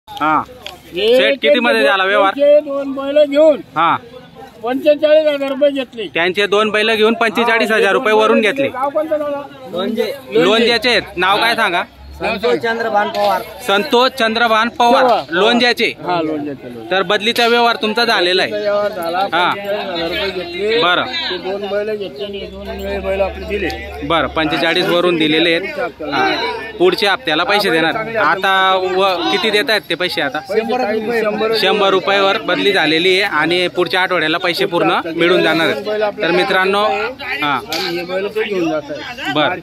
हा सेट किती मध्ये झाला व्यवहार? 2 बैल घेऊन हा 45,000 रुपये घेतले. त्यांचे 2 बैल घेऊन 45,000 रुपये वरून घेतले. गाव कोणतं दादा? लोणच्याचे आहेत. नाव काय सांगा? संतोष चंद्रभान पवार. संतोष चंद्रभान पवार लोणच्याचे. हा लोणच्याचे. तर बदलीचा व्यवहार तुमचा झालेला आहे. व्यवहार झाला. हा 45,000 रुपये घेतले. बरं ते 2 बैल घेतले आणि 2 निळे बैल आपले दिले. बरं 45 वरून दिलेले आहेत. हा. पुढच्या हप्त्याला पैसे देणार. आता किती देत आहेत ते पैसे? आता 100 रुपयावर बदली झालेली आहे आणि पुढच्या आठवड्याला पैसे पूर्ण मिळून जाणार आहेत. तर मित्रांनो हा हे बैल ते घेऊन जात आहे. बरं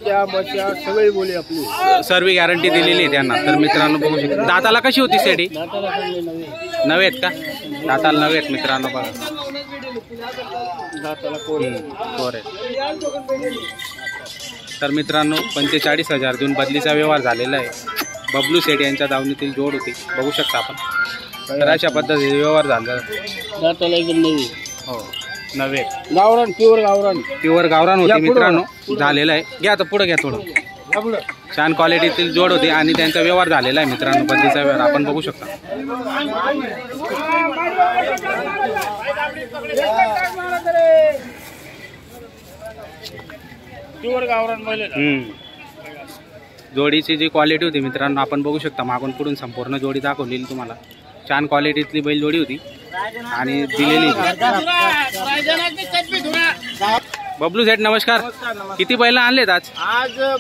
सगळी बोली आपली सर्व गॅरंटी दिलेली आहे त्यांना. तर मित्रांनो बघू शकता. दाताला कशी होती सेडी? नवे आहेत का? दाताला नवे आहेत मित्रांनो. बघा कोरे. तर मित्रांनो 45,000 देऊन बदलीचा व्यवहार झालेला आहे. बबलू सेठ यांच्या दावणीतील जोड होती बघू शकता आपण. तर अशा पद्धतीने व्यवहार झाला. दाताला एकदम नवी. हो नवे गावरान प्युअर गावरान होती मित्रांनो. झालेला आहे. घ्या आता पुढे घ्या थोडं. छान क्वालिटीतील जोड होते आणि त्यांचा व्यवहार झालेला आहे मित्रांनो. बदलीचा व्यवहार आपण बघू शकता. जोडीची जी क्वालिटी होती मित्रांनो आपण बघू शकता. मागून पुढून संपूर्ण जोडी दाखवलेली तुम्हाला. छान क्वालिटीतली बैल जोडी होती आणि दिलेली. बबलू सेठ नमस्कार. किती बैल आणलेत आज?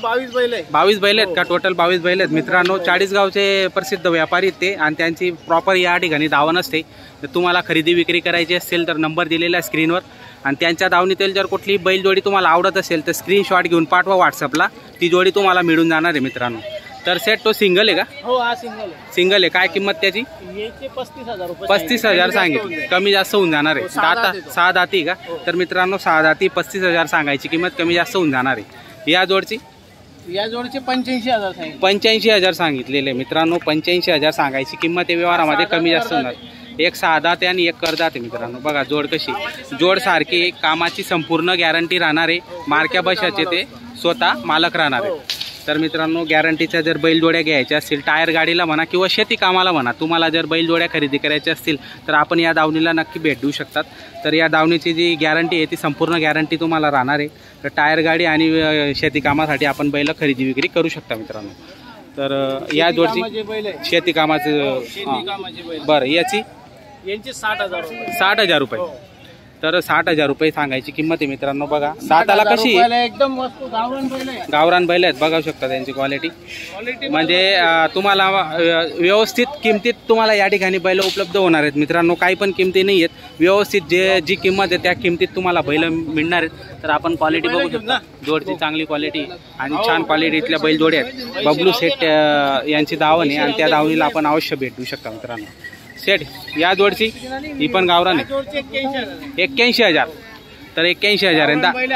22 बैल आहे. 22 बैल आहेत का? टोटल 22 बैल आहेत मित्रांनो. 40 गावचे प्रसिद्ध व्यापारी आहेत ते आणि त्यांची प्रॉपर या ठिकाणी दावण असते. तर तुम्हाला खरेदी विक्री करायची असेल तर नंबर दिलेला आहे स्क्रीनवर. आणि त्यांच्या दावणीतील जर कुठली बैल जोडी तुम्हाला आवडत असेल तर स्क्रीनशॉट घेऊन पाठवा व्हॉट्सअपला. ती जोडी तुम्हाला मिळून जाणार आहे मित्रांनो. तर सेट तो सिंगल आहे का? हो हा सिंगल आहे. सिंगल आहे. काय किंमत त्याची? 35,000 रुपये. 35,000 सांगितली. कमी जास्त होऊन जाणार आहे. दाता 6 दाती का? तर मित्रांनो 6 दाती 35,000 सांगायची किंमत. कमी जास्त होऊन जाणार आहे. या जोडची 85,000 सांगितले. 85,000 सांगितलेले मित्रांनो. 85,000 सांगायची किंमत. या व्यवहारामध्ये कमी जास्त होणार. एक 6 दात आणि एक करदात आहे मित्रांनो. बघा जोड कशी. जोड सारखी कामाची संपूर्ण गॅरंटी राहणार आहे. मार्क्या बशाचे ते स्वतः मालक राहणार आहे. तर मित्रांनो गॅरंटीच्या जर बैलजोड्या घ्यायच्या असतील टायर गाडीला म्हणा किंवा शेती कामाला म्हणा तुम्हाला जर बैलजोड्या खरेदी करायच्या असतील तर आपण या दावणीला नक्की भेट देऊ शकतात. तर या दावणीची जी गॅरंटी आहे ती संपूर्ण गॅरंटी तुम्हाला राहणार आहे. तर टायर गाडी आणि शेती कामासाठी आपण बैल खरेदी विक्री करू शकता मित्रांनो. तर या जोडची शेती कामाचं बरं याची 60,000 रुपये. तर 60,000 रुपये सांगायची किंमत आहे मित्रांनो. बघा दाताला कशी एकदम मस्त गावरान बैल आहेत बघू शकता. त्यांची क्वालिटी म्हणजे तुम्हाला व्यवस्थित किमतीत तुम्हाला या ठिकाणी बैल उपलब्ध होणार आहेत मित्रांनो. काही पण किमती नाही आहेत. व्यवस्थित जी किंमत आहे त्या किमतीत तुम्हाला बैल मिळणार आहेत. तर आपण क्वालिटी बघू शकता. जोडची चांगली क्वालिटी आणि छान क्वालिटीतल्या बैल जोड्या आहेत. बबलू सेठ यांची दावण आहे आणि त्या दावणीला आपण अवश्य भेट देऊ शकता मित्रांनो. सेठ या जोडची ही पण गावरान आहे. 81,000. तर 81,000 आहे.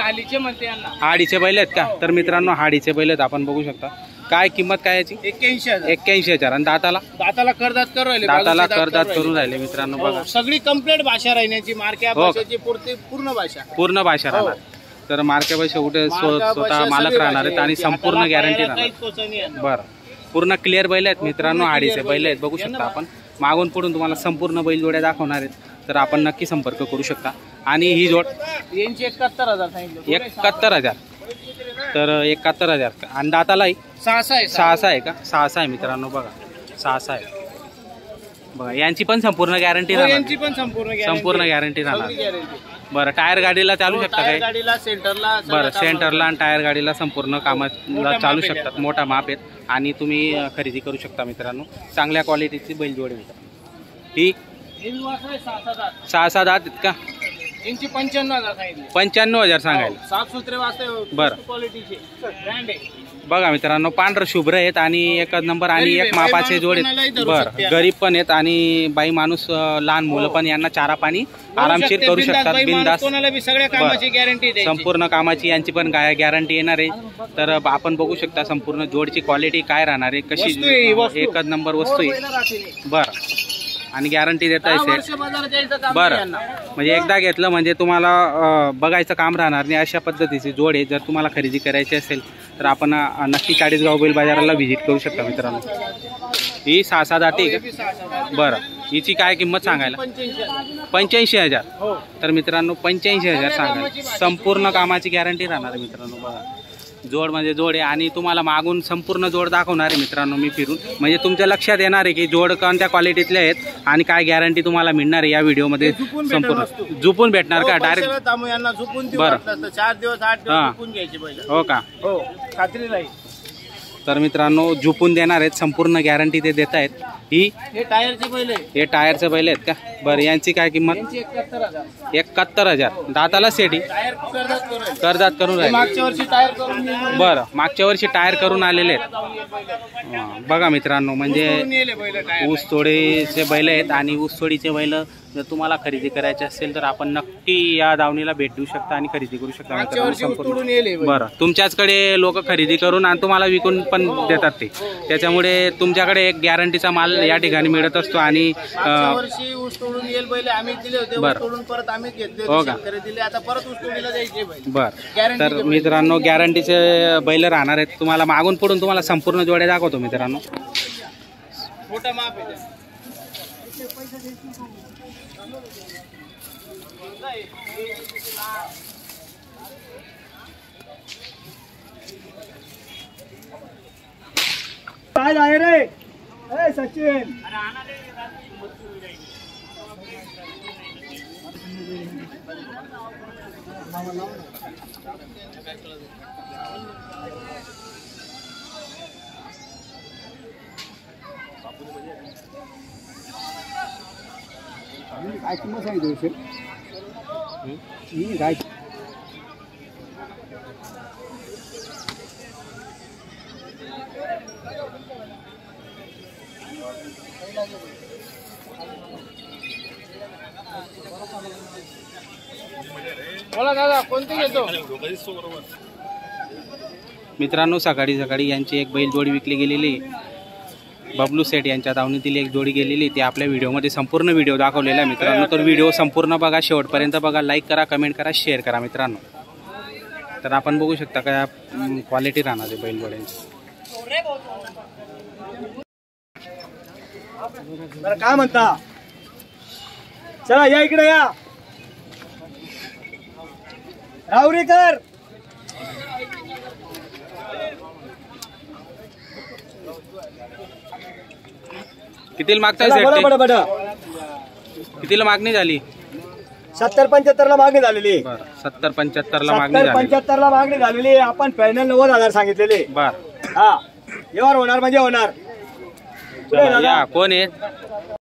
हाडीचे बैल आहेत का? तर मित्रांनो हाडीचे बैल आहेत आपण बघू शकता. काय किंमत काय याची? 81,000. आणि दाताला करदात करून राहिले मित्रांनो. बघा सगळी कंप्लीट भाषा राहण्याची. मार्क्या भाषेची पूर्ण भाषा राहणार. तर मार्क्या भाषा कुठे स्वतः मालक राहणार आहेत आणि संपूर्ण गॅरंटी राहणार. बरं पूर्ण क्लिअर बैल आहेत मित्रांनो. हाडीचे बैल आहेत बघू शकता आपण. मागून पुढून तुम्हाला संपूर्ण बैल जोड्या दाखवणार आहेत. तर आपण नक्की संपर्क करू शकता. आणि ही जोड 71,000 सांगितलं. 71,000. तर 71,000. आणि दातालाही 6 आहे का? 6 आहे मित्रांनो. बघा 6 आहे. बघा यांची पण संपूर्ण गॅरंटी राहणार. संपूर्ण गॅरंटी राहणार. बरं टायर गाडीला चालू शकता काय? बरं सेंटरला आणि टायर गाडीला संपूर्ण कामाला चालू शकतात. मोठा माप आहेत आणि तुम्ही खरेदी करू शकता मित्रांनो. चांगल्या क्वालिटीची बैलजोडी मित्रांनो. ही 6 दात आहेत का? 95,000 सांगायला. बरं बघा मित्रांनो पांढर शुभ्र आहेत आणि एकच नंबर आणि एक मापाचे जोड आहेत. बरं गरीब पण आहेत आणि बाई माणूस लहान मुलं पण यांना चारा पाणी आरामशीर करू शकतात बिनधास्त. संपूर्ण कामाची यांची पण गॅरंटी येणार आहे. तर आपण बघू शकता संपूर्ण जोडची क्वालिटी काय राहणार आहे. कशी एकच नंबर वस्तू आहे. बरं आणि गॅरंटी देताय दहा सेट. वर्ष बाजारात यायचं काम बरं. नाही यांना. म्हणजे एकदा घेतलं म्हणजे तुम्हाला बघायचं काम राहणार नाही. अशा पद्धतीची जोड आहे. जर तुम्हाला खरेदी करायची असेल तर आपण नक्की चाळीसगाव बैल बाजाराला व्हिजिट करू शकता मित्रांनो. ही 6-7 दाती आहे का? बरं. हिची काय किंमत सांगायला? 85,000. हो. तर मित्रांनो 85,000 सांगायला. संपूर्ण कामाची गॅरंटी राहणार आहे मित्रांनो. बघा जोड म्हणजे जोड आहे आणि तुम्हाला मागून संपूर्ण जोड दाखवणार आहे मित्रांनो मी फिरून. म्हणजे तुमच्या लक्षात येणार आहे की जोड कोणत्या क्वालिटीतले आहेत आणि काय गॅरंटी तुम्हाला मिळणार आहे या व्हिडिओमध्ये. संपूर्ण झुपून भेटणार का डायरेक्ट? यांना झुपून देऊ बरं. वाटलं तर 4 दिवस 8 हां. दिवस झुपून घ्यायची बैल. हो का? हो खात्री राहील. तर मित्रांनो झुपून देणार आहेत. संपूर्ण गॅरंटी ते देत आहेत. ही हे टायरचे बैल आहे. हे टायरचे बैल आहेत का? बरं. यांची काय किंमत? यांची 71,000. 71,000. दाताला सेटी टायर कर्जात करून. कर्जात करून राहिले. मागच्या वर्षी टायर करून नेले. बरं. मागच्या वर्षी टायर करून आलेले आहेत. बघा मित्रांनो म्हणजे नेले बैल टायर. ऊसतोडीचे बैल आहेत आणि ऊसतोडीचे बैल जर तुम्हाला खरेदी करायचे असेल तर आपण नक्की या दावणीला भेट देऊ शकता आणि खरेदी करू शकता मागच्या मित्रांनो. वर्षी संपूर्ण उतरून नेले बैल. बरं. तुमच्याचकडे लोक खरेदी करून आणि तुम्हाला विकून पण देतात ते. त्याच्यामुळे तुमच्याकडे एक गॅरंटीचा माल या ठिकाणी मिळत असतो. आणि मागच्या वर्षी ऊस तोडून येईल बैल आम्ही दिले होते. बरं. ऊस तोडून परत आम्ही घेतले हो होते. का? शेतकरी दिले. आता परत ऊस तोडीला जायचे बैल. बरं. Guarantee तर चे बैल. मित्रांनो गॅरंटीचे बैल राहणार आहेत. तुम्हाला मागून पुढून तुम्हाला संपूर्ण जोड्या दाखवतो मित्रांनो. मोठा माप आहे. काय आहे रे ए सचिन काय किंमत सांगितली काय बोला दादा कोणते घेतो? मित्रांनो सकाळी सकाळी यांची एक बैल जोडी विकली गेलेली. बबलू सेठ यांच्या दावणीतील एक जोडी गेलेली. ती आपल्या व्हिडिओमध्ये संपूर्ण व्हिडिओ दाखवलेला आहे मित्रांनो. तर व्हिडिओ संपूर्ण बघा, शेवटपर्यंत बघा, लाईक करा, कमेंट करा, शेअर करा मित्रांनो. तर आपण बघू शकता काय क्वालिटी राहणार आहे बैल जोड्यांची. काय म्हणता? चला या इकडे या रावरीकर. कितीला मागताय चला, सेठ? बडा बडा कितीला मागणी झाली? 70-75 ला मागणी झालेली. बरं. 70-75 ला मागणी झाली. 70-75 ला मागणी झालेली. आपण फायनल 90,000 सांगितलेले. बरं. हा व्यवहार होणार म्हणजे होणार. पुढे दादा. या कोण आहे?